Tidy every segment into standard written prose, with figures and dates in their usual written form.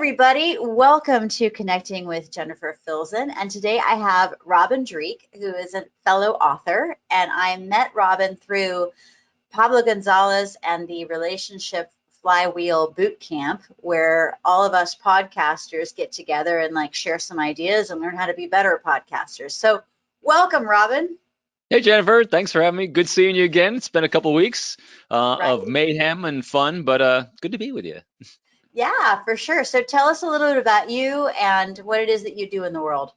everybody. Welcome to Connecting with Jennifer Filzen. And today I have Robin Dreeke, who is a fellow author. And I met Robin through Pablo Gonzalez and the Relationship Flywheel Boot Camp, where all of us podcasters get together and share some ideas and learn how to be better podcasters. So welcome, Robin. Hey, Jennifer. Thanks for having me. Good seeing you again. It's been a couple weeks of Right? mayhem and fun, but good to be with you. Yeah, for sure. So tell us a little bit about you and what it is that you do in the world.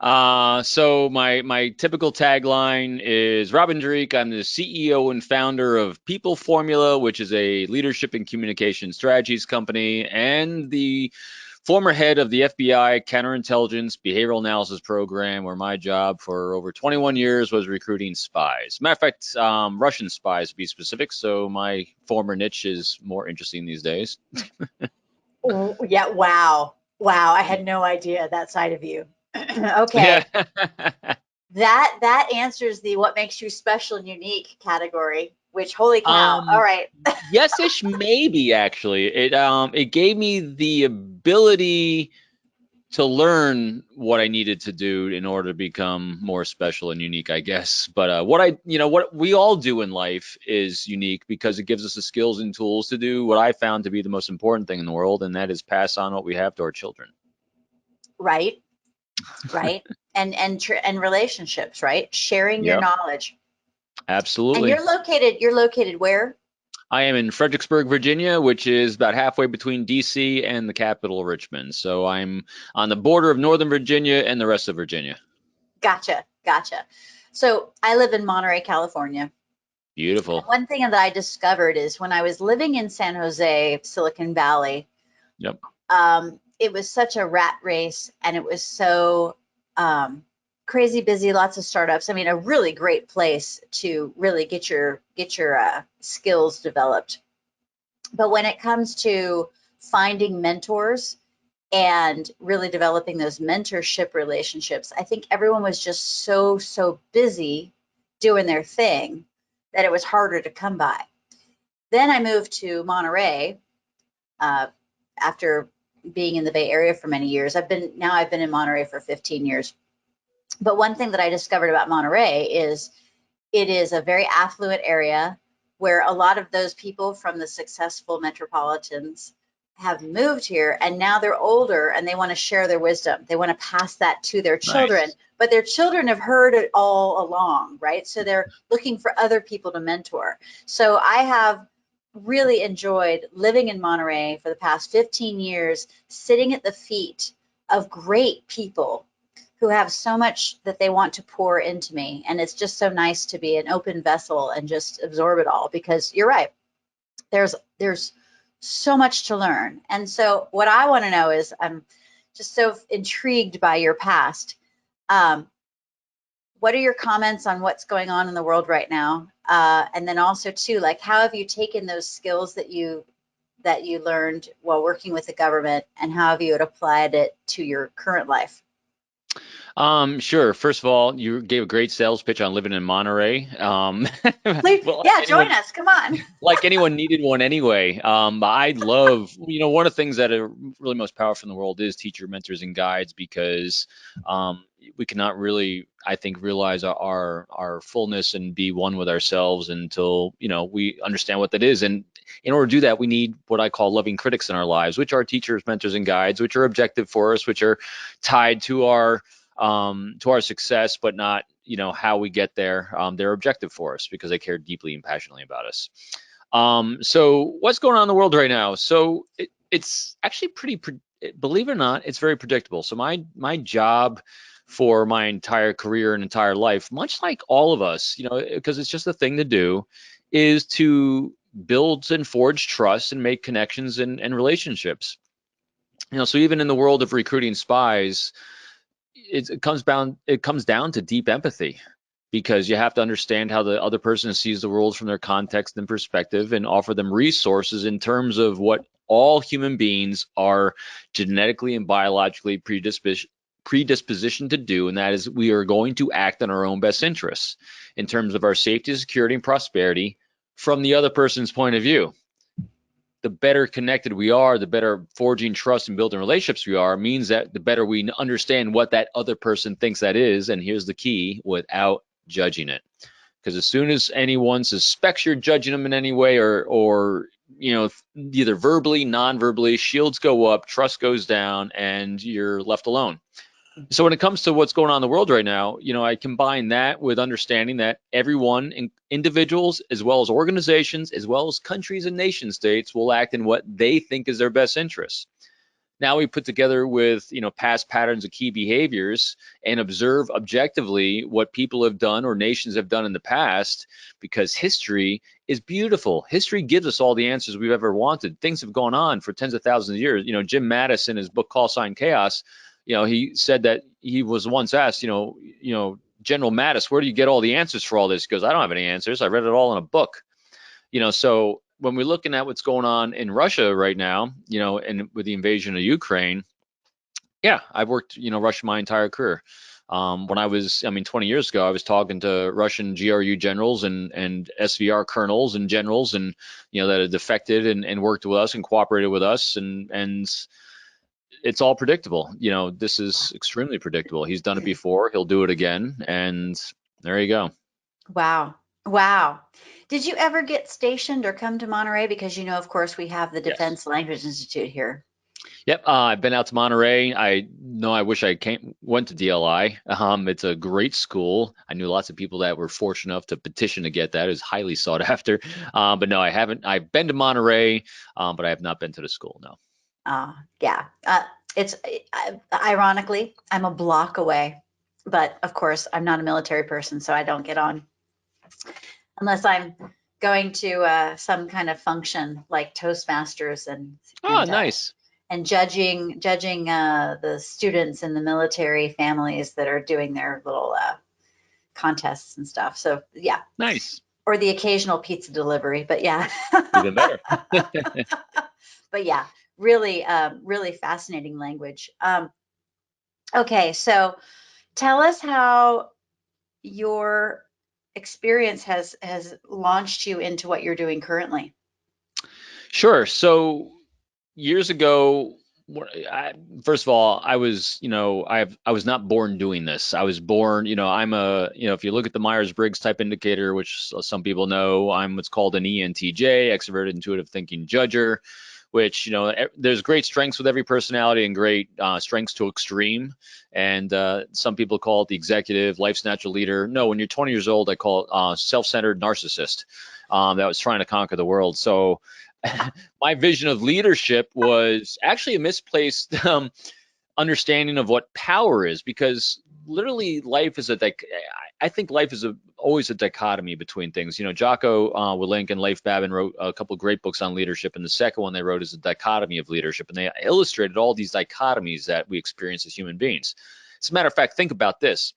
So my typical tagline is Robin Dreeke. I'm the CEO and founder of People Formula, which is a leadership and communication strategies company, and the former head of the FBI Counterintelligence Behavioral Analysis Program, where my job for over 21 years was recruiting spies. Matter of fact, Russian spies to be specific. So my former niche is more interesting these days. Oh, yeah, wow. Wow, I had no idea that side of you. Yeah. Okay. That answers the what makes you special and unique category, which holy cow. All Um, right. yes-ish, maybe actually. It gave me the ability to learn what I needed to do in order to become more special and unique, I guess. But what we all do in life is unique because it gives us the skills and tools to do what I found to be the most important thing in the world, and that is pass on what we have to our children. Right, right. And relationships, right? Sharing your Yep, knowledge. And absolutely. you're located where? I am in Fredericksburg, Virginia, which is about halfway between DC and the capital, Richmond. So I'm on the border of Northern Virginia and the rest of Virginia. Gotcha, gotcha. So I live in Monterey, California. And Beautiful. one thing that I discovered is when I was living in San Jose, Silicon Valley, Yep. it was such a rat race and it was so crazy busy, lots of startups. I mean, a really great place to really get your skills developed. But when it comes to finding mentors and really developing those mentorship relationships, I think everyone was just so busy doing their thing that it was harder to come by. Then I moved to Monterey uh, after being in the Bay Area for many years. I've been in Monterey for 15 years. But one thing that I discovered about Monterey is it is a very affluent area where a lot of those people from the successful metropolitans have moved here and now they're older and they want to share their wisdom. They want to pass that to their children, Nice. but their children have heard it all along, right? So they're looking for other people to mentor. So I have really enjoyed living in Monterey for the past 15 years, sitting at the feet of great people who have so much that they want to pour into me. And it's just so nice to be an open vessel and just absorb it all because you're right. There's so much to learn. And so what I want to know is I'm just so intrigued by your past. Um, what are your comments on what's going on in the world right now? And then also too, how have you taken those skills that you learned while working with the government and how have you applied it to your current life? Sure. First of all, you gave a great sales pitch on living in Monterey. Please, Well, yeah, join us. Come on. like anyone needed one anyway. I love, one of the things that are really most powerful in the world is teacher mentors and guides because we cannot really, I think, realize our fullness and be one with ourselves until, we understand what that is. And in order to do that, we need what I call loving critics in our lives, which are teachers, mentors, and guides, which are objective for us, which are tied to our success, but not how we get there. They're objective for us because they care deeply and passionately about us. So what's going on in the world right now? So it's actually believe it or not, it's very predictable. So my job for my entire career and entire life, much like all of us, because it's just a thing to do, is to build and forge trust and make connections and relationships. So even in the world of recruiting spies, it comes down to deep empathy because you have to understand how the other person sees the world from their context and perspective and offer them resources in terms of what all human beings are genetically and biologically predispositioned to do, and that is we are going to act in our own best interests in terms of our safety, security, and prosperity from the other person's point of view. the better connected we are, the better forging trust and building relationships we are, means that the better we understand what that other person thinks that is. And here's the key: without judging it. Because as soon as anyone suspects you're judging them in any way, or either verbally, non-verbally, shields go up, trust goes down, and you're left alone. So when it comes to what's going on in the world right now, I combine that with understanding that everyone, individuals as well as organizations, as well as countries and nation states, will act in what they think is their best interests. Now we put together with past patterns of key behaviors and observe objectively what people have done or nations have done in the past, because history is beautiful. History gives us all the answers we've ever wanted. Things have gone on for tens of thousands of years. Jim Mattis, in his book Call Sign Chaos, he said that he was once asked, General Mattis, where do you get all the answers for all this? He goes, I don't have any answers. I read it all in a book. So when we're looking at what's going on in Russia right now, and with the invasion of Ukraine, yeah, I've worked, Russia my entire career. When I was, 20 years ago, I was talking to Russian GRU generals and SVR colonels and generals, and that had defected and worked with us and cooperated with us, and it's all predictable. This is extremely predictable. He's done it before. He'll do it again. And there you go. Wow. Wow. Did you ever get stationed or come to Monterey? Because, of course, we have the Yes. Defense Language Institute here. Yep. I've been out to Monterey. I wish I went to DLI. It's a great school. I knew lots of people that were fortunate enough to petition to get that. It was highly sought after. But no, I haven't. I've been to Monterey, but I have not been to the school. No. Yeah. It's ironically, I'm a block away, but of course, I'm not a military person, so I don't get on unless I'm going to some kind of function like Toastmasters and Nice. And judging the students in the military families that are doing their little contests and stuff. So yeah. Nice. Or the occasional pizza delivery, but yeah. Even better. But yeah, really, really fascinating language. Okay, so tell us how your experience has launched you into what you're doing currently. Sure. So years ago, first of all, I was, I was not born doing this. I was born, if you look at the Myers-Briggs type indicator, which some people know, I'm what's called an ENTJ, extroverted intuitive thinking judger, which, there's great strengths with every personality and great strengths to extreme. And some people call it the executive, life's natural leader. No, when you're 20 years old, I call it self-centered narcissist that was trying to conquer the world. So my vision of leadership was actually a misplaced understanding of what power is, because literally life is I think life is always a dichotomy between things. Jocko Willink and Leif Babin wrote a couple of great books on leadership, and the second one they wrote is a dichotomy of leadership, and they illustrated all these dichotomies that we experience as human beings. As a matter of fact, think about this.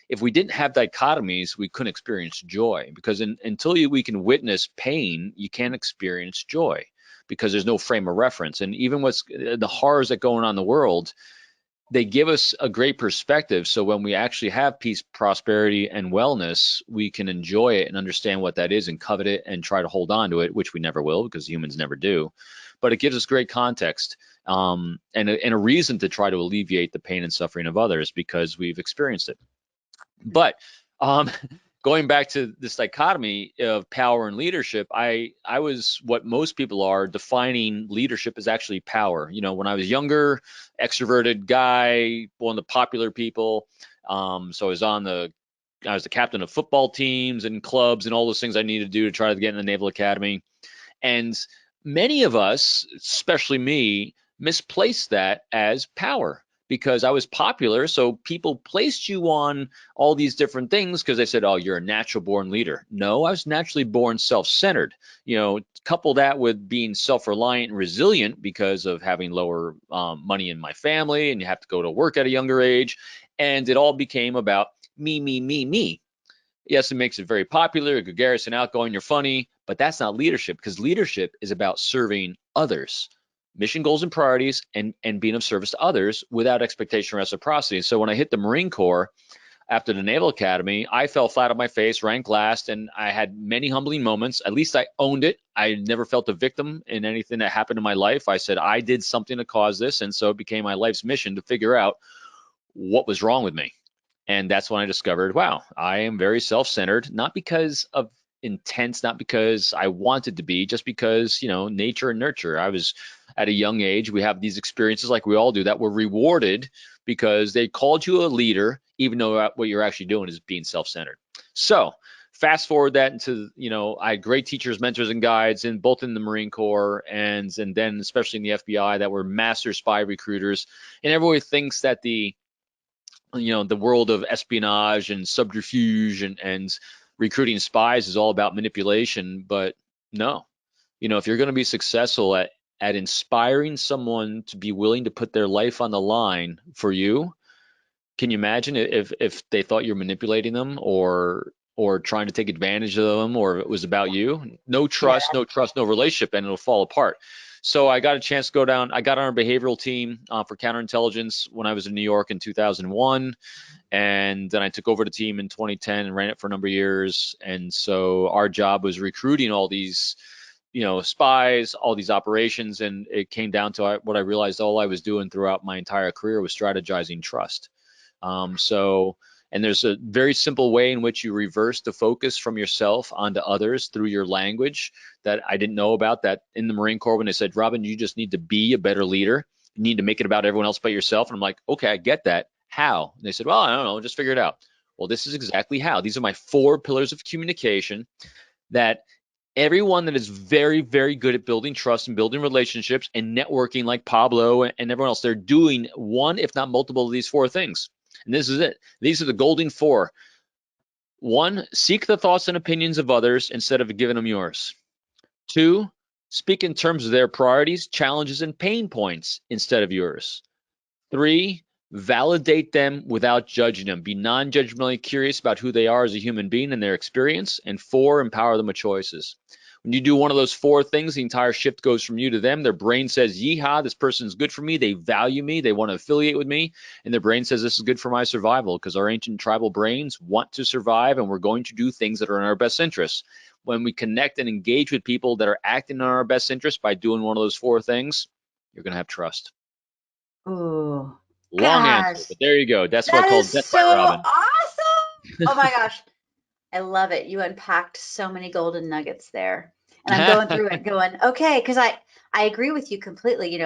If we didn't have dichotomies, we couldn't experience joy, because until we can witness pain, you can't experience joy, because there's no frame of reference. And even what's the horrors that go on in the world, they give us a great perspective. So when we actually have peace, prosperity, and wellness, we can enjoy it and understand what that is and covet it and try to hold on to it, which we never will, because humans never do. But it gives us great context and a reason to try to alleviate the pain and suffering of others, because we've experienced it. But going back to this dichotomy of power and leadership, I was what most people are defining leadership as actually power. When I was younger, extroverted guy, one of the popular people. So I was the captain of football teams and clubs and all those things I needed to do to try to get in the Naval Academy. And many of us, especially me, misplaced that as power, because I was popular. So people placed you on all these different things because they said, oh, you're a natural born leader. No, I was naturally born self-centered. Couple that with being self-reliant and resilient because of having lower money in my family, and you have to go to work at a younger age. And it all became about me, me, me, me. Yes, it makes it very popular, you're gregarious and outgoing, you're funny, but that's not leadership, because leadership is about serving others. Mission, goals, and priorities, and being of service to others without expectation or reciprocity. So when I hit the Marine Corps, after the Naval Academy, I fell flat on my face, ranked last, and I had many humbling moments. At least I owned it. I never felt a victim in anything that happened in my life. I said, I did something to cause this. And so it became my life's mission to figure out what was wrong with me. And that's when I discovered, wow, I am very self-centered, not because of intense, not because I wanted to be, just because, nature and nurture. I was at a young age, we have these experiences like we all do that were rewarded because they called you a leader, even though what you're actually doing is being self-centered. So fast forward that into, I had great teachers, mentors, and guides in both in the Marine Corps and then especially in the FBI that were master spy recruiters. And everybody thinks that the world of espionage and subterfuge and recruiting spies is all about manipulation, but no. If you're going to be successful at inspiring someone to be willing to put their life on the line for you, can you imagine if they thought you're manipulating them or trying to take advantage of them, or if it was about you? No Yeah. trust, no relationship, and it'll fall apart. So I got a chance to go down. I got on our behavioral team for counterintelligence when I was in New York in 2001. And then I took over the team in 2010 and ran it for a number of years. And so our job was recruiting all these, spies, all these operations. And it came down to what I realized all I was doing throughout my entire career was strategizing trust. And there's a very simple way in which you reverse the focus from yourself onto others through your language that I didn't know about, that in the Marine Corps when they said, Robin, you just need to be a better leader. You need to make it about everyone else but yourself. And I'm like, okay, I get that. How? And they said, well, I don't know, just figure it out. Well, this is exactly how. These are my 4 pillars of communication that everyone that is very, very good at building trust and building relationships and networking like Pablo and everyone else, they're doing one, if not multiple of these 4 things. And this is it. These are the golden 4. 1, seek the thoughts and opinions of others instead of giving them yours. 2, speak in terms of their priorities, challenges, and pain points instead of yours. 3, validate them without judging them. Be non-judgmentally curious about who they are as a human being and their experience. And 4, empower them with choices. When you do one of those 4 things, the entire shift goes from you to them. Their brain says, yeehaw, this person's good for me. They value me. They want to affiliate with me. And their brain says, this is good for my survival, because our ancient tribal brains want to survive, and we're going to do things that are in our best interests. When we connect and engage with people that are acting in our best interest by doing one of those 4 things, you're going to have trust. Ooh, Long answer, gosh, but there you go. That's that is That's so by Robin. awesome. Oh my gosh. I love it. You unpacked so many golden nuggets there. And I'm going through it going, okay, because I agree with you completely.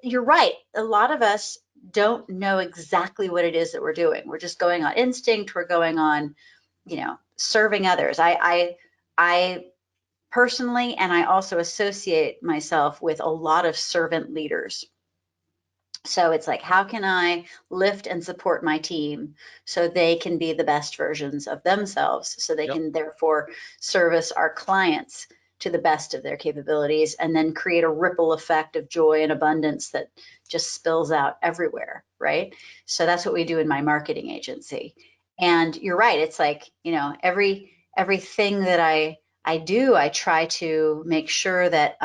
You're right. A lot of us don't know exactly what it is that we're doing. We're just going on instinct. We're going on, serving others. I personally, and I also associate myself with a lot of servant leaders. So it's like, how can I lift and support my team so they can be the best versions of themselves, so they Yep. can therefore service our clients to the best of their capabilities, and then create a ripple effect of joy and abundance that just spills out everywhere, right? So that's what we do in my marketing agency. And you're right, it's like, everything that I do, I try to make sure that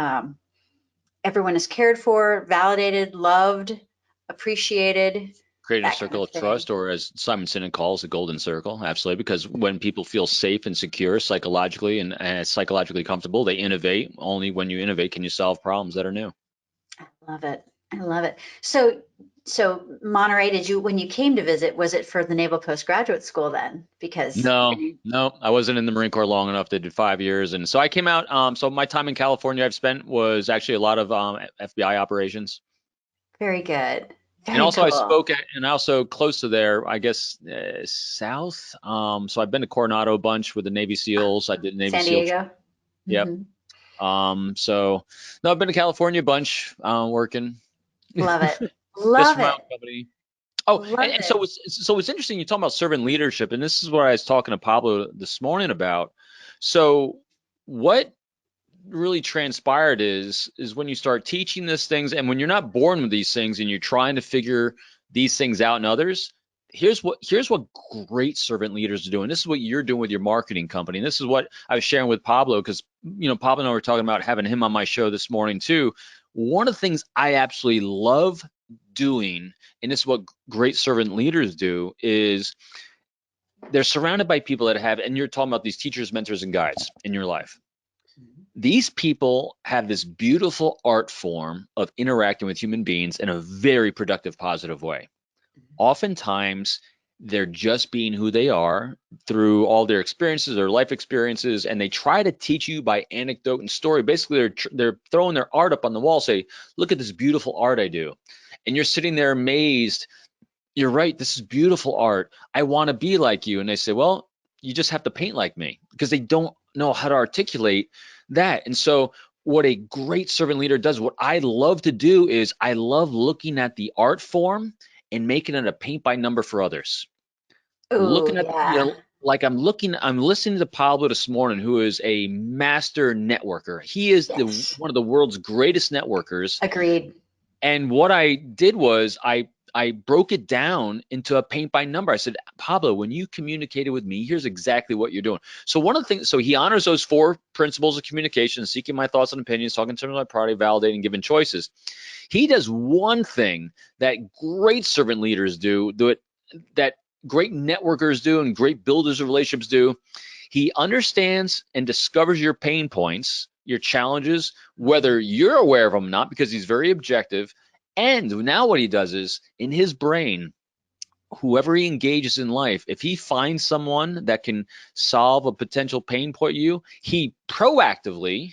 everyone is cared for, validated, loved, appreciated, Creating a that kind circle of of thing. trust, or as Simon Sinek calls, a golden circle. Absolutely. Because when people feel safe and secure psychologically and psychologically comfortable, they innovate. Only when you innovate can you solve problems that are new. I love it. I love it. So Monterey, when you came to visit, was it for the Naval Postgraduate School then? Because No, no, I wasn't in the Marine Corps long enough. They did 5 years. And so I came out. So my time in California I've spent was actually a lot of FBI operations. very good. And Very also I cool. spoke at, and also close to there, I guess, south. So I've been to Coronado a bunch with the Navy SEALs. I did Navy San SEAL. Diego. Yep. Hmm. So no, I've been to California a bunch, working Love it. just Love for my it. own company. Oh, Love and so it. it's interesting you're talking about servant leadership, and this is what I was talking to Pablo this morning about. So what really transpired is when you start teaching these things, and when you're not born with these things and you're trying to figure these things out in others, here's what great servant leaders are doing. This is what you're doing with your marketing company. And this is what I was sharing with Pablo, because Pablo and I were talking about having him on my show this morning too. One of the things I absolutely love doing, and this is what great servant leaders do, is they're surrounded by people that have, and you're talking about these teachers, mentors, and guides in your life. These people have this beautiful art form of interacting with human beings in a very productive, positive way. Oftentimes, they're just being who they are through all their experiences, their life experiences, and they try to teach you by anecdote and story. Basically, they're throwing their art up on the wall, say, look at this beautiful art I do. And you're sitting there amazed. You're right, this is beautiful art. I want to be like you. And they say, well, you just have to paint like me, because they don't know how to articulate that. And so what a great servant leader does, what I love to do, is I love looking at the art form and making it a paint by number for others. Oh, Looking at, yeah. like I'm listening to Pablo this morning, who is a master networker. He is Yes. one of the world's greatest networkers. Agreed. And what I did was I broke it down into a paint by number. I said, Pablo, when you communicated with me, here's exactly what you're doing. So one of the things, so he honors those 4 principles of communication: seeking my thoughts and opinions, talking in terms of my priority, validating, giving choices. He does one thing that great servant leaders do that great networkers do and great builders of relationships do. He understands and discovers your pain points, your challenges, whether you're aware of them or not, because he's very objective. And now what he does is, in his brain, whoever he engages in life, if he finds someone that can solve a potential pain point he proactively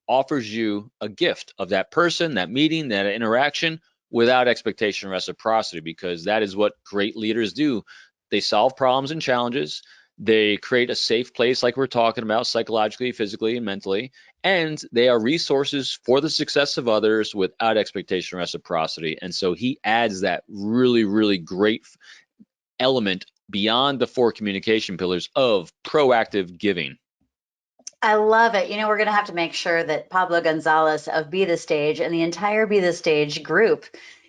offers you a gift of that person, that meeting, that interaction, without expectation or reciprocity, because that is what great leaders do. They solve problems and challenges. They create a safe place, like we're talking about, psychologically, physically, and mentally, and they are resources for the success of others without expectation or reciprocity. And so he adds that really, really great element beyond the 4 communication pillars of proactive giving. I love it. We're going to have to make sure that Pablo Gonzalez of Be the Stage and the entire Be the Stage group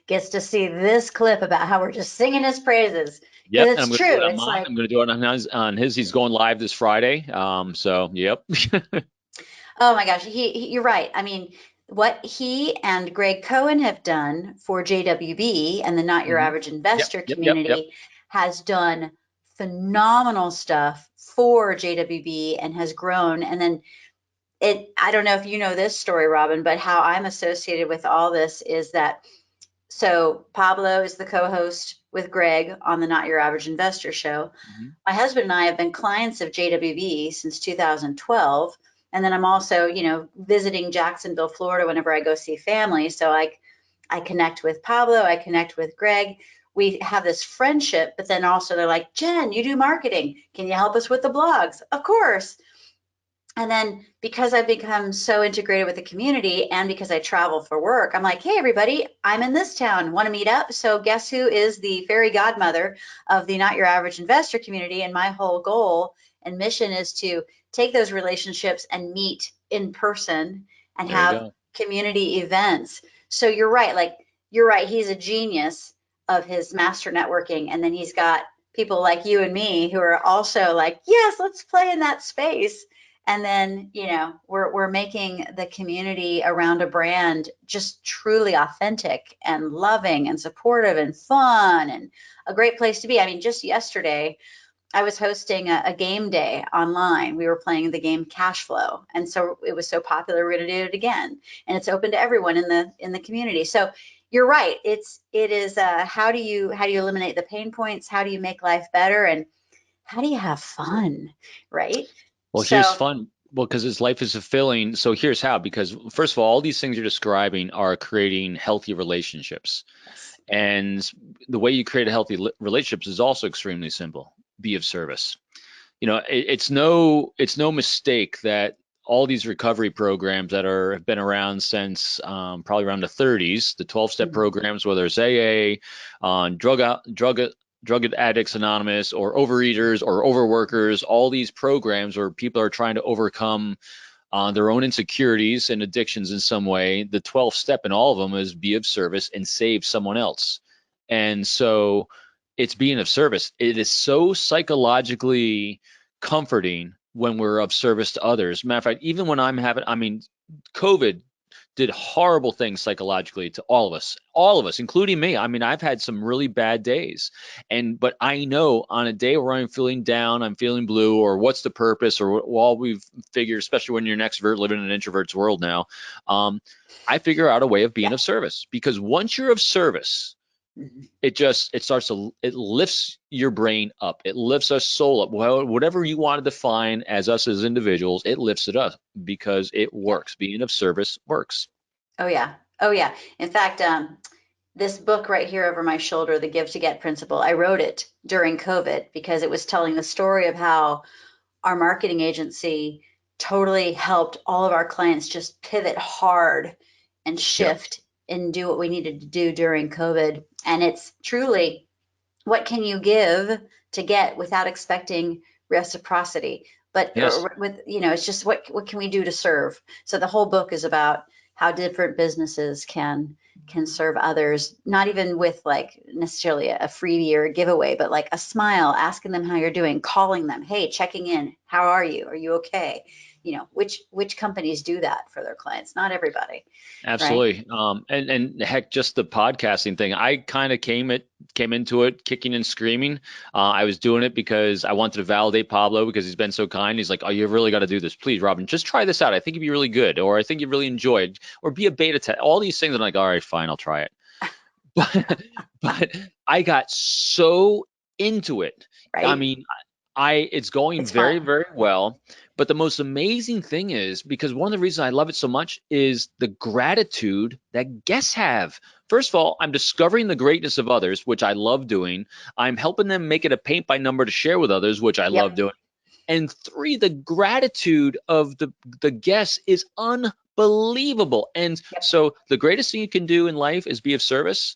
gets to see this clip about how we're just singing his praises. Yep, Because and I'm it's going to do true. it on It's mine. like, I'm going to do it on his. He's going live this Friday. So yep. oh my gosh, you're right. I mean, what he and Greg Cohen have done for JWB and the Not Your hmm Average Yep, Investor yep, yep, yep. community has done phenomenal stuff for JWB and has grown. And then I don't know if you know this story, Robin, but how I'm associated with all this is that so Pablo is the co-host with Greg on the Not Your Average Investor show. hmm My husband and I have been clients of JWB since 2012. And then I'm also, visiting Jacksonville, Florida whenever I go see family. So I connect with Pablo, I connect with Greg. We have this friendship, but then also they're like, Jen, you do marketing. Can you help us with the blogs? Of course. And then because I've become so integrated with the community and because I travel for work, I'm like, hey, everybody, I'm in this town. Want to meet up? So guess who is the fairy godmother of the Not Your Average Investor community? And my whole goal and mission is to take those relationships and meet in person and There you have go. community events. So you're right. Like, you're right. He's a genius of his master networking. And then he's got people like you and me who are also like, yes, let's play in that space. And then, we're making the community around a brand just truly authentic and loving and supportive and fun and a great place to be. I mean, just yesterday, I was hosting a game day online. We were playing the game Cash Flow, and so it was so popular. We're going to do it again, and it's open to everyone in the community. So you're right. It is how do you eliminate the pain points? How do you make life better? And how do you have fun, right? Well, here's So fun. Well, because his life is fulfilling. So here's how. Because first of all these things you're describing are creating healthy relationships, yes. and the way you create a healthy relationships is also extremely simple. Be of service. It's no mistake that all these recovery programs that have been around since probably around the 30s, the 12-step Mhm. programs, whether it's AA, on drug addicts anonymous, or overeaters or overworkers, all these programs where people are trying to overcome their own insecurities and addictions in some way. The 12th step in all of them is be of service and save someone else. And so it's being of service. It is so psychologically comforting when we're of service to others. Matter of fact, even when COVID did horrible things psychologically to all of us, including me. I mean, I've had some really bad days, but I know on a day where I'm feeling down, I'm feeling blue, or what's the purpose, or all we've figured, especially when you're an extrovert living in an introvert's world now, I figure out a way of being Yeah. of service, because once you're of service, Mhm. it lifts your brain up. It lifts our soul up. Well, whatever you want to define as us as individuals, it lifts it up because it Yeah. works. Being of service works. Oh yeah. Oh yeah. In fact, this book right here over my shoulder, The Give to Get Principle, I wrote it during COVID because it was telling the story of how our marketing agency totally helped all of our clients just pivot hard and Yep. shift and do what we needed to do during COVID. And it's truly, what can you give to get without expecting reciprocity? But Yes. with, it's just what can we do to serve? So the whole book is about how different businesses can serve others, not even with like necessarily a freebie or a giveaway, but like a smile, asking them how you're doing, calling them, hey, checking in, how are you? Are you okay? Which companies do that for their clients? Not everybody, right? Absolutely. And heck, just the podcasting thing. I kind of came into it kicking and screaming. I was doing it because I wanted to validate Pablo because he's been so kind. He's like, "Oh, you really got to do this, please, Robin. Just try this out. I think you'd be really good, or I think you really enjoy it, or be a beta test." All these things. I'm like, "All right, fine, I'll try it." But I got so into it. I Right? mean, it's going It's fun. very, very well. But the most amazing thing is, because one of the reasons I love it so much is the gratitude that guests have. First of all, I'm discovering the greatness of others, which I love doing. I'm helping them make it a paint by number to share with others, which I love Yep. doing. And three, the gratitude of the guests is unbelievable. And Yep. so the greatest thing you can do in life is be of service.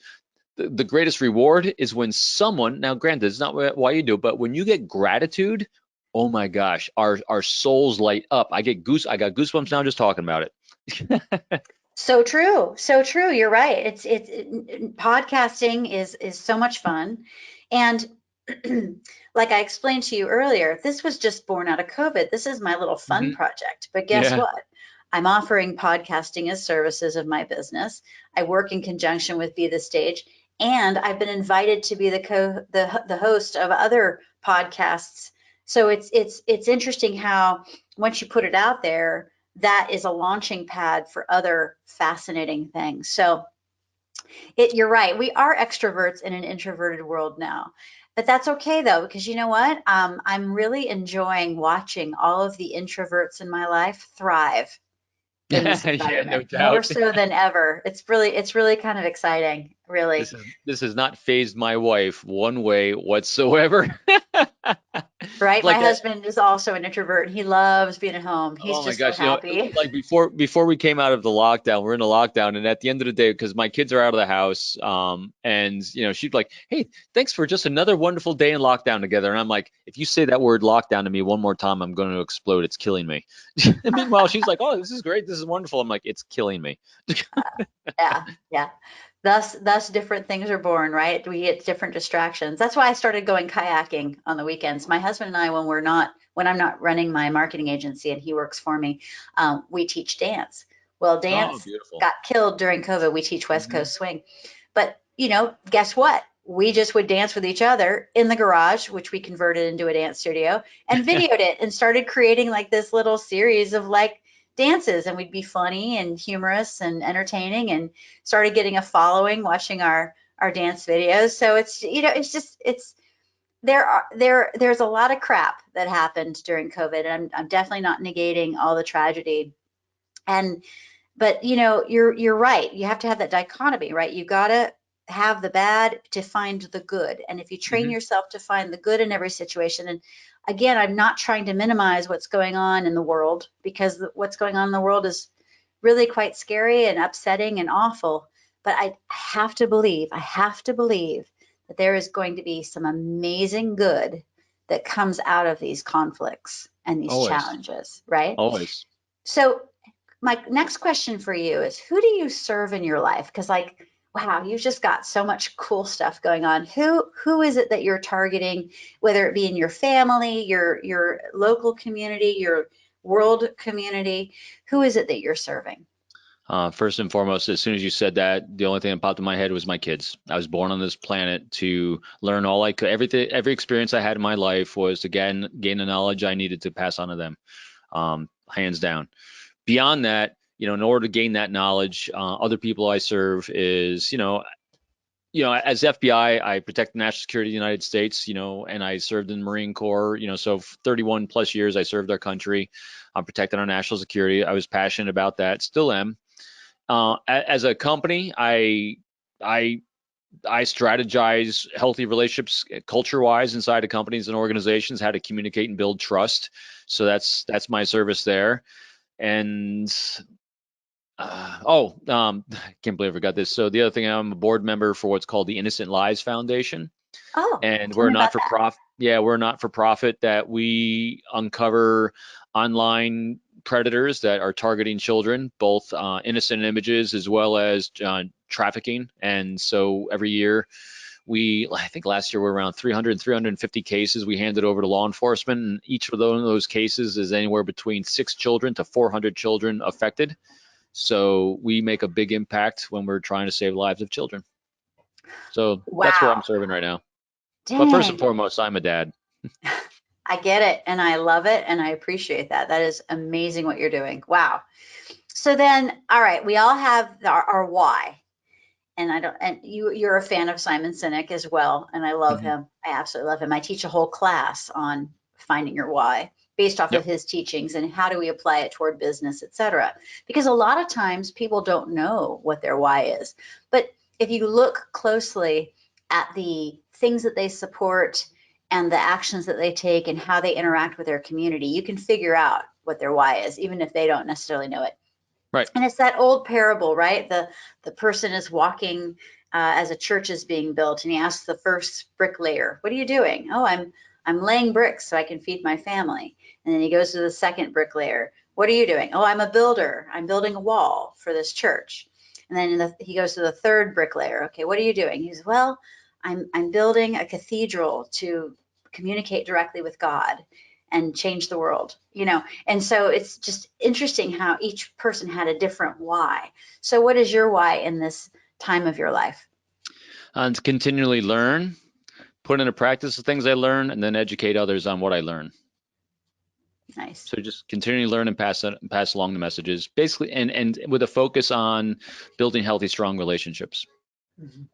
The greatest reward is when someone, now granted, it's not why you do it, but when you get gratitude, oh my gosh, our souls light up. I got goosebumps now just talking about it. So true. So true. You're right. Podcasting is so much fun. And like I explained to you earlier, this was just born out of COVID. This is my little fun Hmm. project. But guess Yeah. what? I'm offering podcasting as services of my business. I work in conjunction with Be the Stage, and I've been invited to be the host of other podcasts. So it's interesting how once you put it out there, that is a launching pad for other fascinating things. So you're right. We are extroverts in an introverted world now. But that's okay though, because you know what? I'm really enjoying watching all of the introverts in my life thrive in this Yeah, no environment more doubt. so than ever. It's really kind of exciting, really. This has not phased my wife one way whatsoever. Right? My Like husband is also an introvert. He loves being at home. He's oh my just so gosh, happy. like before we came out of the lockdown, we're in a lockdown, and at the end of the day, because my kids are out of the house, and she'd be like, "Hey, thanks for just another wonderful day in lockdown together." And I'm like, "If you say that word lockdown to me one more time, I'm going to explode. It's killing me." And meanwhile, she's like, "Oh, this is great. This is wonderful." I'm like, "It's killing me." Yeah, yeah. Thus different things are born, right? We get different distractions. That's why I started going kayaking on the weekends. My husband and I, when I'm not running my marketing agency and he works for me, we teach dance. Well, Oh, dance beautiful. got killed during COVID. We teach West Hmm. Coast swing. But, guess what? We just would dance with each other in the garage, which we converted into a dance studio, and videoed it and started creating like this little series of like dances. And we'd be funny and humorous and entertaining and started getting a following watching our dance videos. So it's there's a lot of crap that happened during COVID, and I'm definitely not negating all the tragedy. And but you're right. You have to have that dichotomy, right? You gotta have the bad to find the good. And if you train Hmm. yourself to find the good in every situation, and again, I'm not trying to minimize what's going on in the world because what's going on in the world is really quite scary and upsetting and awful. But I have to believe that there is going to be some amazing good that comes out of these conflicts and these Always, challenges, right? always. So my next question for you is, who do you serve in your life? Because like, wow, you've just got so much cool stuff going on. Who is it that you're targeting, whether it be in your family, your local community, your world community? Who is it that you're serving? First and foremost, as soon as you said that, the only thing that popped in my head was my kids. I was born on this planet to learn all I could. Every experience I had in my life was to gain the knowledge I needed to pass on to them, hands down. Beyond that, in order to gain that knowledge, other people I serve is, as FBI, I protect the national security of the United States, and I served in the Marine Corps, so 31 plus years I served our country. I'm protecting our national security. I was passionate about that, still am. As a company, I strategize healthy relationships culture-wise inside of companies and organizations, how to communicate and build trust. So that's my service there. And I can't believe I forgot this. So the other thing, I'm a board member for what's called the Innocent Lives Foundation, Oh, and tell we're me not about for that. profit. Yeah, we're not for profit that we uncover online predators that are targeting children, both innocent images as well as trafficking. And so every year I think last year we're around 300, 350 cases we handed over to law enforcement, and each of those cases is anywhere between 6 children to 400 children affected. So we make a big impact when we're trying to save lives of children. So that's where I'm Wow. serving right now. But first and Dang. foremost, I'm a dad. I get it and I love it and I appreciate that. That is amazing what you're doing. Wow. So then, all right, we all have our why. And I don't, and you're a fan of Simon Sinek as well. And I love Mhm. him. I absolutely love him. I teach a whole class on finding your why based off of Yep. his teachings and how do we apply it toward business, et cetera. Because a lot of times people don't know what their why is. But if you look closely at the things that they support and the actions that they take and how they interact with their community, you can figure out what their why is, even if they don't necessarily know it. Right. And it's that old parable, right? The person is walking as a church is being built, and he asks the first bricklayer, "What are you doing?" "Oh, I'm laying bricks so I can feed my family." And then he goes to the second bricklayer. "What are you doing?" "Oh, I'm a builder. I'm building a wall for this church." And then he goes to the third bricklayer. "Okay, what are you doing?" He says, "Well, I'm building a cathedral to communicate directly with God and change the world." And so it's just interesting how each person had a different why. So what is your why in this time of your life? And to continually learn, put into practice the things I learn, and then educate others on what I learn. Nice. So just continually learn and pass along the messages, basically, and with a focus on building healthy, strong relationships. Mhm.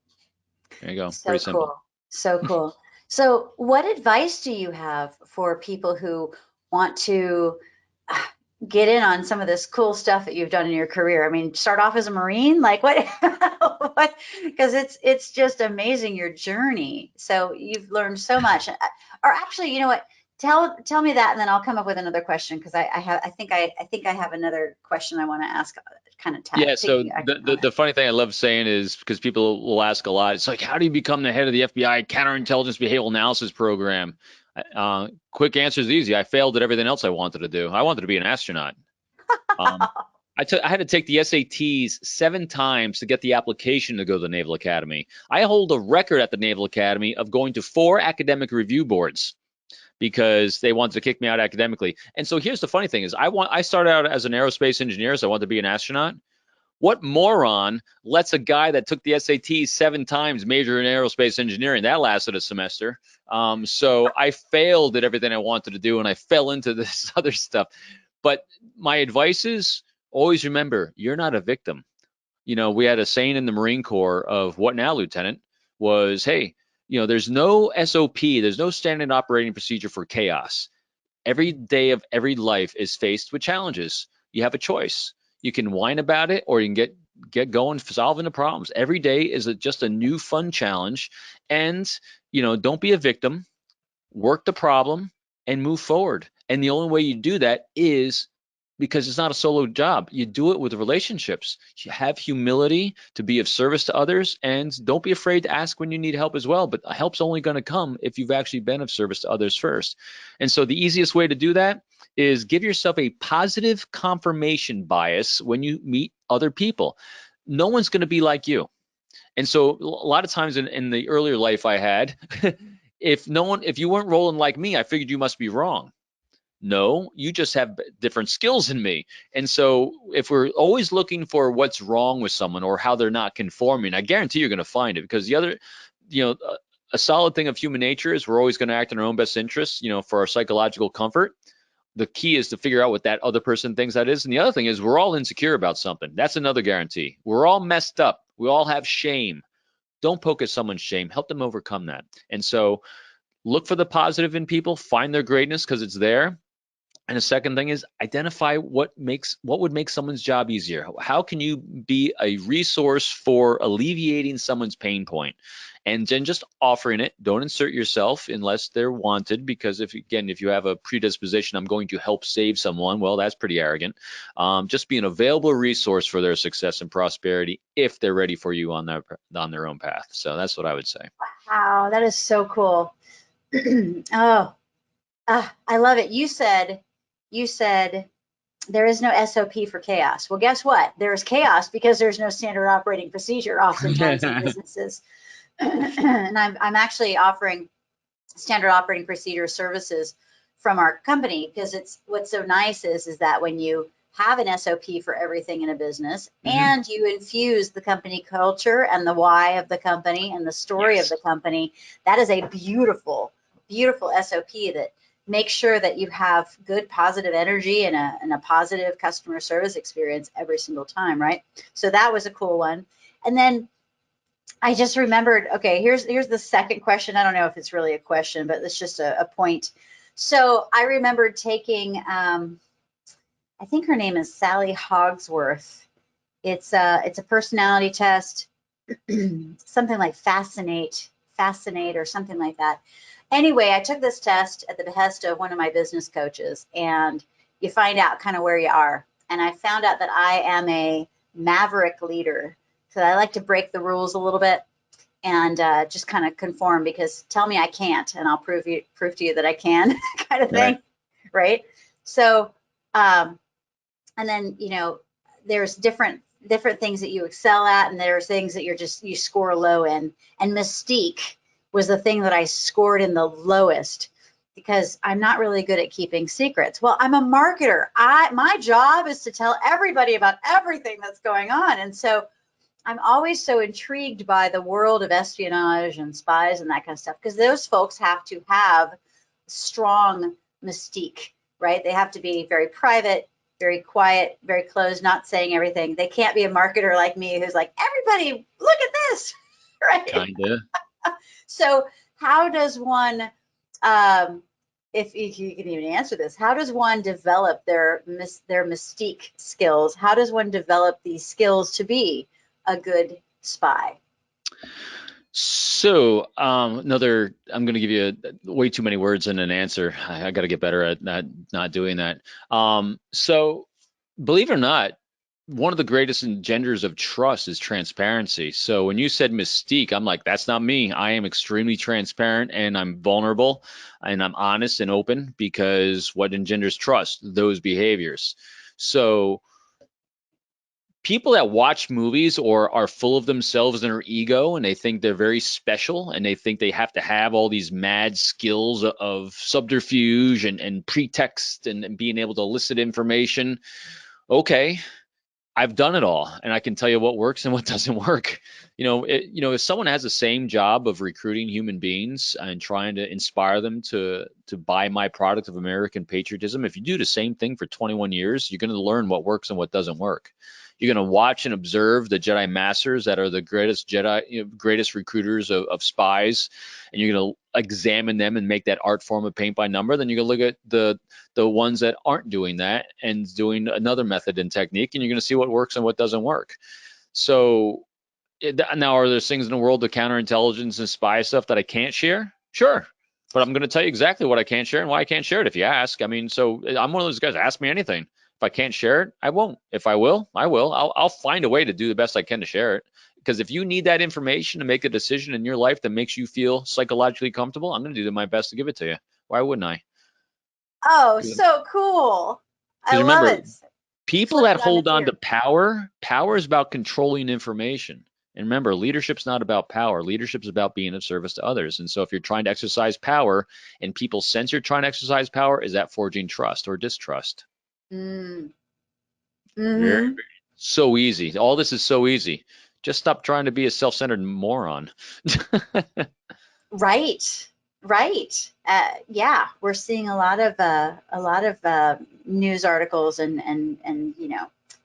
There you go. So Pretty simple. cool. So cool. So what advice do you have for people who want to get in on some of this cool stuff that you've done in your career? I mean, start off as a Marine, like what, what, because it's just amazing your journey. So you've learned so much. Or actually, you know what? Tell me that, and then I'll come up with another question because I think I have another question I want to ask, kind of Yeah, so piggybacking on it. the funny thing I love saying is because people will ask a lot, it's like, how do you become the head of the FBI Counterintelligence Behavioral Analysis Program? Quick answer is easy. I failed at everything else I wanted to do. I wanted to be an astronaut. Um, I had to take the SATs 7 times to get the application to go to the Naval Academy. I hold a record at the Naval Academy of going to 4 academic review boards because they wanted to kick me out academically. And so here's the funny thing is I started out as an aerospace engineer, so I wanted to be an astronaut. What moron lets a guy that took the SAT 7 times major in aerospace engineering? That lasted a semester. So I failed at everything I wanted to do, and I fell into this other stuff. But my advice is always remember, you're not a victim. We had a saying in the Marine Corps of "What now, Lieutenant?" was, hey, there's no SOP, there's no standard operating procedure for chaos. Every day of every life is faced with challenges. You have a choice. You can whine about it, or you can get going solving the problems. Every day is just a new fun challenge, and don't be a victim. Work the problem and move forward. And the only way you do that is because it's not a solo job. You do it with relationships. You have humility to be of service to others, and don't be afraid to ask when you need help as well. But help's only going to come if you've actually been of service to others first. And so the easiest way to do that is give yourself a positive confirmation bias when you meet other people. No one's going to be like you. And so a lot of times in the earlier life I had, if you weren't rolling like me, I figured you must be wrong. No, you just have different skills than me. And so if we're always looking for what's wrong with someone or how they're not conforming, I guarantee you're going to find it, because the other, you know, a solid thing of human nature is we're always going to act in our own best interests, you know, for our psychological comfort. The key is to figure out what that other person thinks that is. And the other thing is we're all insecure about something. That's another guarantee. We're all messed up. We all have shame. Don't poke at someone's shame. Help them overcome that. And so look for the positive in people, find their greatness because it's there. And the second thing is identify what would make someone's job easier. How can you be a resource for alleviating someone's pain point? And then just offering it. Don't insert yourself unless they're wanted, because if you have a predisposition, I'm going to help save someone, well, that's pretty arrogant. Just be an available resource for their success and prosperity if they're ready for you on their own path. So that's what I would say. Wow, that is so cool. Oh, I love it. You said there is no SOP for chaos. Well, guess what? There's chaos because there's no standard operating procedure oftentimes in businesses. And I'm actually offering standard operating procedure services from our company, because it's what's so nice is that when you have an SOP for everything in a business, and you infuse the company culture and the why of the company and the story of the company, that is a beautiful, beautiful SOP that make sure that you have good positive energy and a positive customer service experience every single time, right? So that was a cool one. And then I just remembered, okay, here's the second question. I don't know if it's really a question, but it's just a point. So I remembered taking, I think her name is Sally Hogsworth. It's a personality test, something like Fascinate or something like that. Anyway, I took this test at the behest of one of my business coaches, and you find out kind of where you are. And I found out that I am a maverick leader. So I like to break the rules a little bit and just kind of conform, because tell me I can't and I'll prove to you that I can kind of thing, right? So, and then, you know, there's different things that you excel at, and there's things that you score low in. And mystique was the thing that I scored in the lowest, because I'm not really good at keeping secrets. Well, I'm a marketer. My job is to tell everybody about everything that's going on. And so I'm always so intrigued by the world of espionage and spies and that kind of stuff, because those folks have to have strong mystique, right? They have to be very private, very quiet, very closed, not saying everything. They can't be a marketer like me who's like, everybody, look at this, right? Kinda. So how does one, if you can even answer this, how does one develop their mystique skills? How does one develop these skills to be a good spy? So I'm going to give you way too many words in an answer. I got to get better at not doing that. So believe it or not, one of the greatest engenders of trust is transparency. So when you said mystique, I'm like, that's not me. I am extremely transparent, and I'm vulnerable, and I'm honest and open, because what engenders trust? Those behaviors. So people that watch movies or are full of themselves and their ego, and they think they're very special, and they think they have to have all these mad skills of subterfuge and pretext and being able to elicit information. Okay, I've done it all, and I can tell you what works and what doesn't work. If someone has the same job of recruiting human beings and trying to inspire them to buy my product of American patriotism, if you do the same thing for 21 years, you're going to learn what works and what doesn't work. You're going to watch and observe the Jedi Masters that are the greatest greatest recruiters of spies, and you're going to examine them and make that art form of paint by number. Then you're going to look at the ones that aren't doing that and doing another method and technique, and you're going to see what works and what doesn't work. So now, are there things in the world of counterintelligence and spy stuff that I can't share? Sure. But I'm going to tell you exactly what I can't share and why I can't share it if you ask. I mean, so I'm one of those guys, ask me anything. If I can't share it, I won't. If I will, I will. I'll find a way to do the best I can to share it. Because if you need that information to make a decision in your life that makes you feel psychologically comfortable, I'm going to do my best to give it to you. Why wouldn't I? Oh, so cool. I Because love remember, it. people Slip that it on the hold on to tier. power is about controlling information. And remember, leadership's not about power. Leadership's about being of service to others. And so if you're trying to exercise power and people sense you're trying to exercise power, is that forging trust or distrust? Mm. Very, Mm-hmm. so easy. All this is so easy. Just stop trying to be a self-centered moron. Right. Right. Yeah, we're seeing a lot of news articles and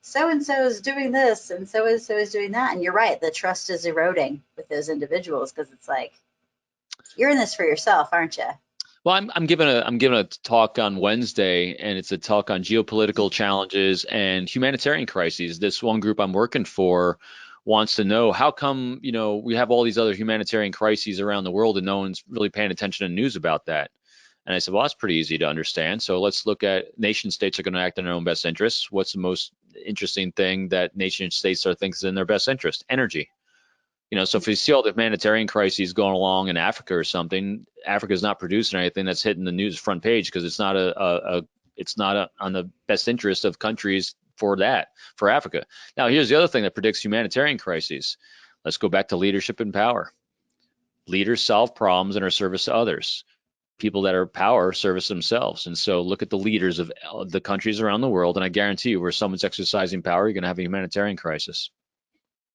so and so is doing this and so is doing that, and you're right. The trust is eroding with those individuals because it's like you're in this for yourself, aren't you? Well, I'm giving a talk on Wednesday, and it's a talk on geopolitical challenges and humanitarian crises. This one group I'm working for wants to know how come, we have all these other humanitarian crises around the world and no one's really paying attention to news about that. And I said, well, that's pretty easy to understand. So let's look at nation states are going to act in their own best interests. What's the most interesting thing that nation states are thinks is in their best interest? Energy. So if you see all the humanitarian crises going along in Africa or something, Africa is not producing anything that's hitting the news front page because it's not on the best interest of countries for Africa. Now, here's the other thing that predicts humanitarian crises. Let's go back to leadership and power. Leaders solve problems and are service to others. People that are power service themselves. And so look at the leaders of the countries around the world, and I guarantee you, where someone's exercising power, you're going to have a humanitarian crisis.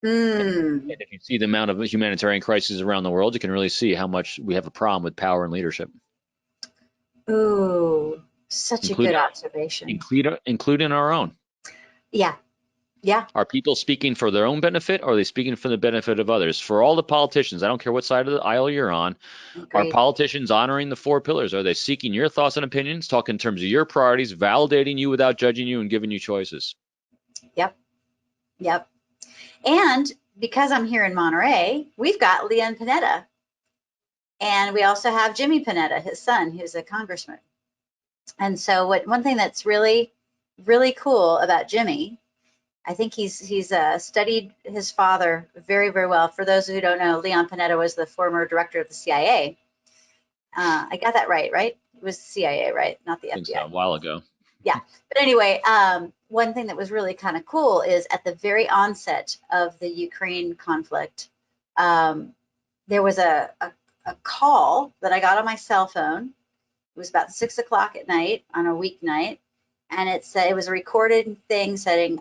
And Hmm. if you see the amount of humanitarian crises around the world, you can really see how much we have a problem with power and leadership, Ooh, such a good including observation. including our own. Yeah. Yeah. Are people speaking for their own benefit, or are they speaking for the benefit of others? For all the politicians, I don't care what side of the aisle you're on, are Agreed. politicians honoring the four pillars? Are they seeking your thoughts and opinions, talking in terms of your priorities, validating you without judging you, and giving you choices? Yep. Yep. And because I'm here in Monterey, we've got Leon Panetta. And we also have Jimmy Panetta, his son, who's a congressman. And so one thing that's really, really cool about Jimmy, I think he's studied his father very, very well. For those who don't know, Leon Panetta was the former director of the CIA. I got that right, right? It was the CIA, right? Not the I think so, FBI. a while ago. Yeah. But anyway, one thing that was really kind of cool is at the very onset of the Ukraine conflict, um, there was a call that I got on my cell phone. It was about 6 o'clock at night on a weeknight. And it said, it was a recorded thing saying,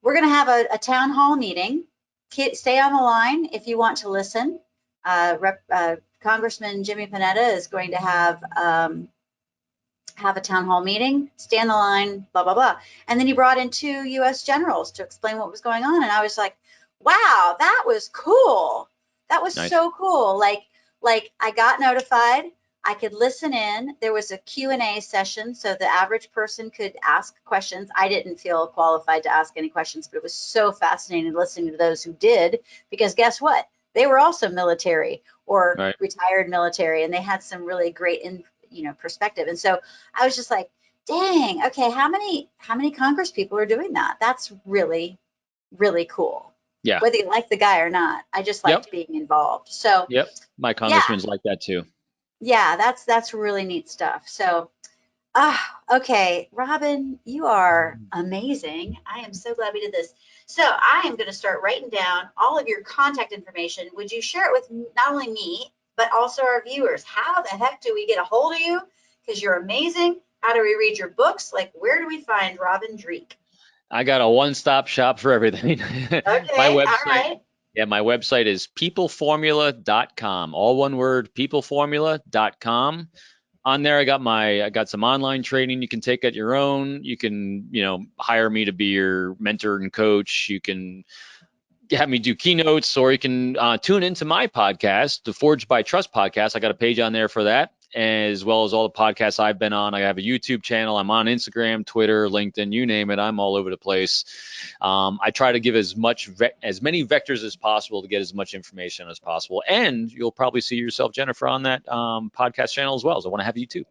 we're going to have a town hall meeting. Stay on the line if you want to listen. Congressman Jimmy Panetta is going to have a town hall meeting, stay on the line, blah, blah, blah. And then he brought in two U.S. generals to explain what was going on. And I was like, wow, that was cool. That was Nice. so cool. Like I got notified. I could listen in. There was a Q&A session, so the average person could ask questions. I didn't feel qualified to ask any questions, but it was so fascinating listening to those who did, because guess what? They were also military or Right. retired military, and they had some really great perspective. And so I was just like, dang, okay, how many Congress people are doing that? That's really, really cool. Yeah. Whether you like the guy or not, I just Yep. liked being involved. So Yep. My yeah, congressman's like that too. yeah, that's really neat stuff. So okay, Robin, you are amazing. I am so glad we did this. So I am going to start writing down all of your contact information. Would you share it with not only me, but also our viewers? How the heck do we get a hold of you? Because you're amazing. How do we read your books? Like, where do we find Robin Dreeke? I got a one-stop shop for everything. My Okay, all website, right. yeah, my website is peopleformula.com. All one word, peopleformula.com. On there, I got some online training you can take at your own. You can, hire me to be your mentor and coach. You can have me do keynotes, or you can tune into my podcast, the Forged by Trust podcast. I got a page on there for that, as well as all the podcasts I've been on. I have a YouTube channel. I'm on Instagram, Twitter, LinkedIn, you name it. I'm all over the place. I try to give as many vectors as possible to get as much information as possible. And you'll probably see yourself, Jennifer, on that podcast channel as well. So I want to have you too.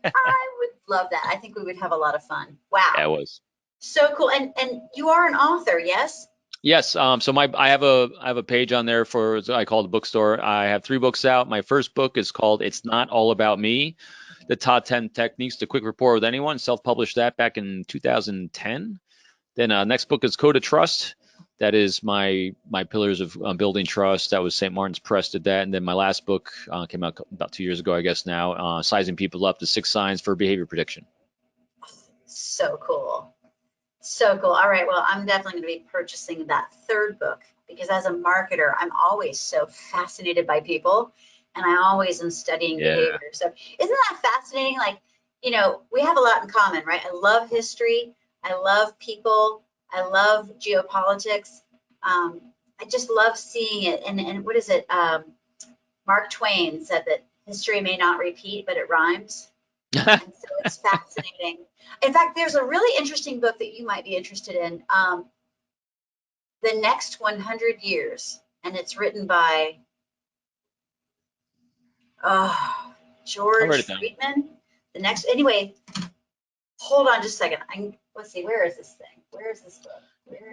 I would love that. I think we would have a lot of fun. Wow. Yeah, it was. So cool. And you are an author, yes? Yes. So I have a page on there for, I call it the bookstore. I have 3 books out. My first book is called "It's Not All About Me: The Top 10 Techniques to Quick Rapport with Anyone." Self-published that back in 2010. Then next book is "Code of Trust: that is my pillars of building trust. That was St. Martin's Press did that, and then my last book came out about 2 years ago, I guess now, sizing people up, the 6 signs for behavior prediction. So cool. So cool. All right. Well, I'm definitely going to be purchasing that third book because as a marketer, I'm always so fascinated by people and I always am studying behavior. So isn't that fascinating? Like, you know, we have a lot in common, right? I love history. I love people. I love geopolitics. I just love seeing it. And what is it? Mark Twain said that history may not repeat, but it rhymes. And so it's fascinating. In fact, there's a really interesting book that you might be interested in, The Next 100 Years, and it's written by George Friedman. Anyway, hold on just a second. Let's see, where is this thing? Where is this book?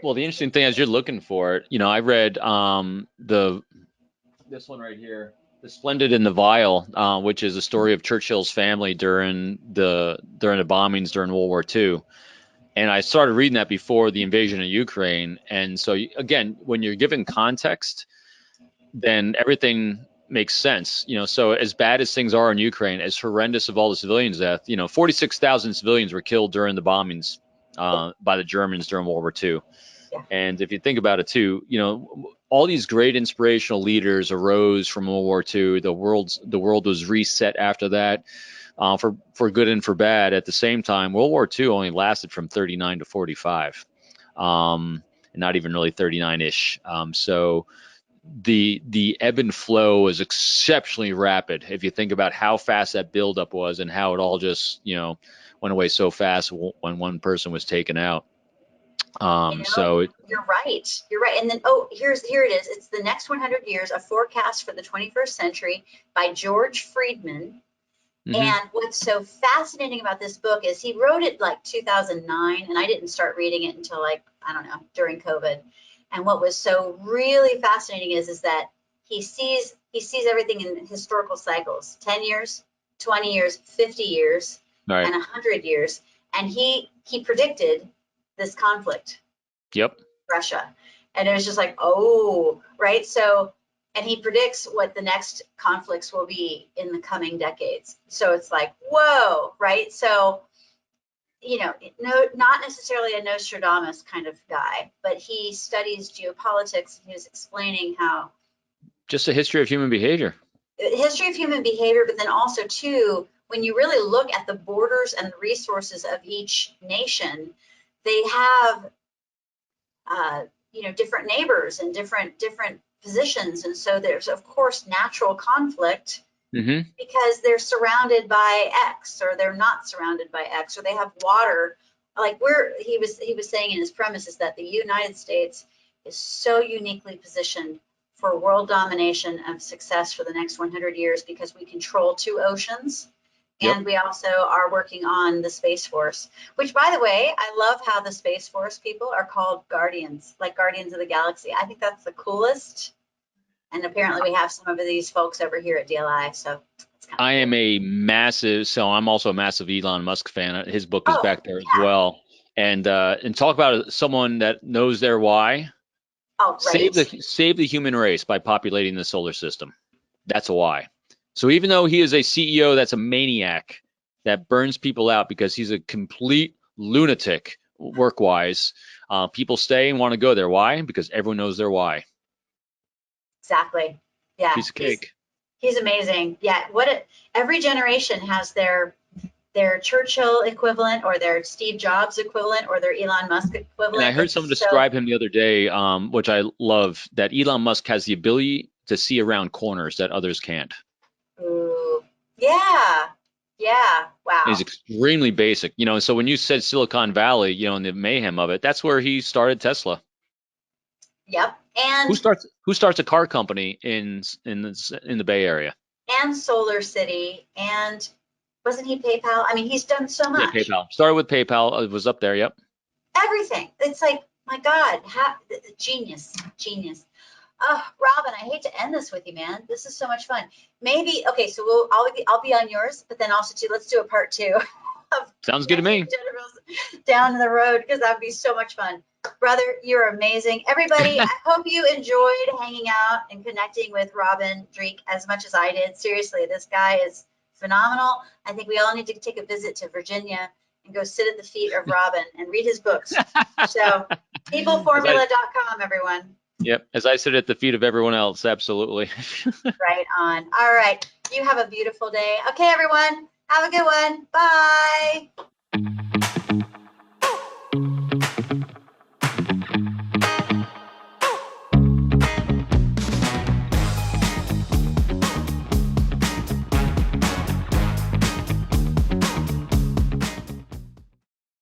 Well, the interesting thing as you're looking for it, you know, I read this one right here, The Splendid and the Vile, which is a story of Churchill's family during the bombings during World War II. And I started reading that before the invasion of Ukraine. And so, again, when you're given context, then everything makes sense. You know, so as bad as things are in Ukraine, as horrendous of all the civilians' death, you know, 46,000 civilians were killed during the bombings by the Germans during World War II. Yeah. And if you think about it too, you know, all these great inspirational leaders arose from World War II. The world was reset after that, for good and for bad. At the same time, World War II only lasted from 39 to 45, and not even really 39-ish. So the ebb and flow was exceptionally rapid. If you think about how fast that buildup was and how it all just, you know, went away so fast when one person was taken out. You know, you're right. You're right. And then, here it is. It's The Next 100 Years, A Forecast for the 21st Century by George Friedman. Mm-hmm. And what's so fascinating about this book is he wrote it like 2009, and I didn't start reading it until like, I don't know, during COVID. And what was so really fascinating is that he sees everything in historical cycles, 10 years, 20 years, 50 years, right, and 100 years. And he predicted this conflict. Yep. Russia. And it was just like, oh, right. So, and he predicts what the next conflicts will be in the coming decades. So it's like, whoa, right? So, you know, not necessarily a Nostradamus kind of guy, but he studies geopolitics and he was explaining how. Just a history of human behavior. History of human behavior, but then also too, when you really look at the borders and the resources of each nation, they have, you know, different neighbors and different positions. And so there's, of course, natural conflict because they're surrounded by X or they're not surrounded by X or they have water. Like he was saying in his premise is that the United States is so uniquely positioned for world domination of success for the next 100 years because we control 2 oceans. And we also are working on the Space Force, which, by the way, I love how the Space Force people are called Guardians, like Guardians of the Galaxy. I think that's the coolest. And apparently we have some of these folks over here at DLI. So it's kind of cool. So I'm also a massive Elon Musk fan. His book is back there as well. And talk about someone that knows their why. Oh, right. Save the human race by populating the solar system. That's a why. So even though he is a CEO that's a maniac that burns people out because he's a complete lunatic work-wise, people stay and want to go there. Why? Because everyone knows their why. Exactly. Yeah. Piece of cake. He's amazing. Yeah. Every generation has their Churchill equivalent or their Steve Jobs equivalent or their Elon Musk equivalent. And I heard someone describe him the other day, which I love, that Elon Musk has the ability to see around corners that others can't. Ooh, yeah. Yeah. Wow. He's extremely basic, you know. So when you said Silicon Valley, you know, and the mayhem of it, that's where he started Tesla. Yep. And who starts a car company in the Bay Area? And Solar City, and wasn't he PayPal? I mean, he's done so much. Yeah, PayPal. Started with PayPal. It was up there. Yep. Everything. It's like, my God, genius. Oh, Robin, I hate to end this with you, man. This is so much fun. Maybe, okay, so I'll be on yours, but then also too, let's do a part 2. Sounds good to me. Down the road, because that'd be so much fun. Brother, you're amazing. Everybody, I hope you enjoyed hanging out and connecting with Robin Dreeke as much as I did. Seriously, this guy is phenomenal. I think we all need to take a visit to Virginia and go sit at the feet of Robin and read his books. So, peopleformula.com, everyone. Yep, as I sit at the feet of everyone else, absolutely. Right on. All right. You have a beautiful day. Okay, everyone. Have a good one. Bye.